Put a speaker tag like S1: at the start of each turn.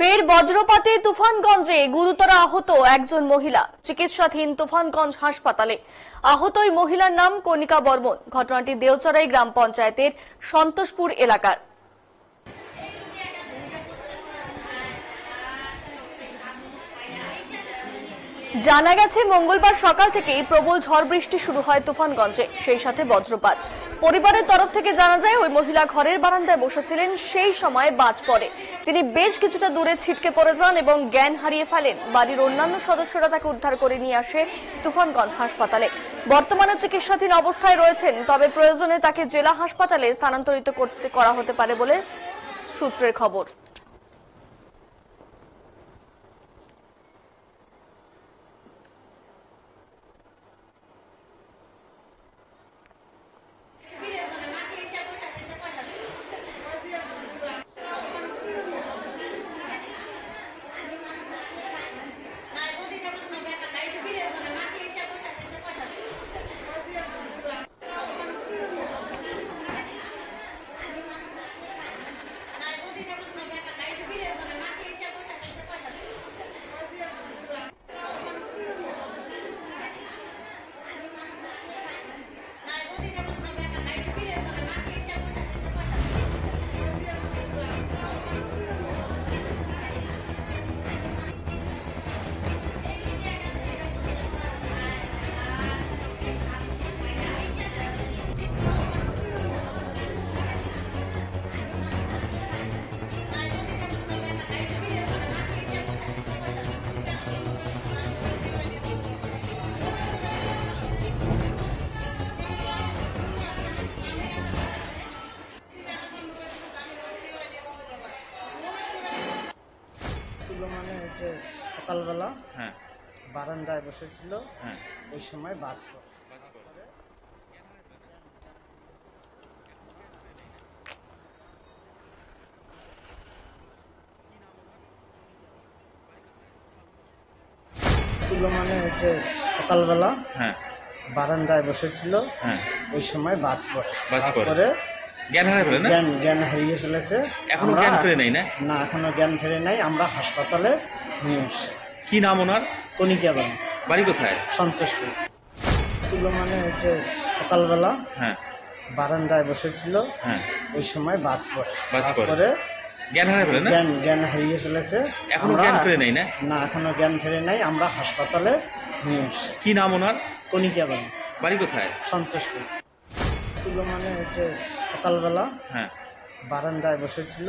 S1: ফের বজ্রপাতে তুফানগঞ্জে গুরুতর আহত একজন মহিলা, চিকিৎসাধীন তুফানগঞ্জ হাসপাতালে। আহত ওই মহিলার নাম কণিকা বর্মন। ঘটনাটি দেওচড়াই গ্রাম পঞ্চায়েতের সন্তোষপুর এলাকার। জানা গেছে, মঙ্গলবার সকাল থেকেই প্রবল ঝড় বৃষ্টি শুরু হয় তুফানগঞ্জে, সেই সাথে বজ্রপাত। পরিবারের তরফ থেকে জানা যায়, ওই মহিলা ঘরের বারান্দায় বসেছিলেন, সেই সময় বাজ পড়ে। তিনি বেশ কিছুটা দূরে ছিটকে পড়ে যান এবং জ্ঞান হারিয়ে ফেলেন। বাড়ির অন্যান্য সদস্যরা তাকে উদ্ধার করে নিয়ে আসে তুফানগঞ্জ হাসপাতালে। বর্তমানে চিকিৎসাধীন অবস্থায় রয়েছেন, তবে প্রয়োজনে তাকে জেলা হাসপাতালে স্থানান্তরিত করা হতে পারে বলে সূত্রের খবর।
S2: মানে যে সকালবেলা বারান্দায় বসেছিল, ওই সময় বাস পড়ে। মানে যে সকালবেলা বারান্দায় বসেছিল, ওই সময় বাস পড়ে জ্ঞান হারিয়ে ফেলেছে।
S3: এখনো জ্ঞান ফেরে নাই?
S2: না, এখনো জ্ঞান ফেরে নাই। আমরা হাসপাতালে নিয়ে এসেছি।
S3: কি নাম ওনার?
S2: কণিকা বর্মন।
S3: বাড়ি কোথায়?
S2: সন্তোষপুর। মানে যে সকালবেলা বারান্দায় বসেছিল, ওই সময় বাস পড়ে জ্ঞান হারিয়ে ফেলেছে।
S3: এখনো জ্ঞান ফেরে নাই?
S2: না, এখনো জ্ঞান ফেরে নাই। আমরা হাসপাতালে নিয়ে এসেছি।
S3: কি নাম ওনার?
S2: কণিকা বর্মন।
S3: বাড়ি কোথায়?
S2: সন্তোষপুর। মানে যে সকালবেলা বারান্দায় বসেছিল,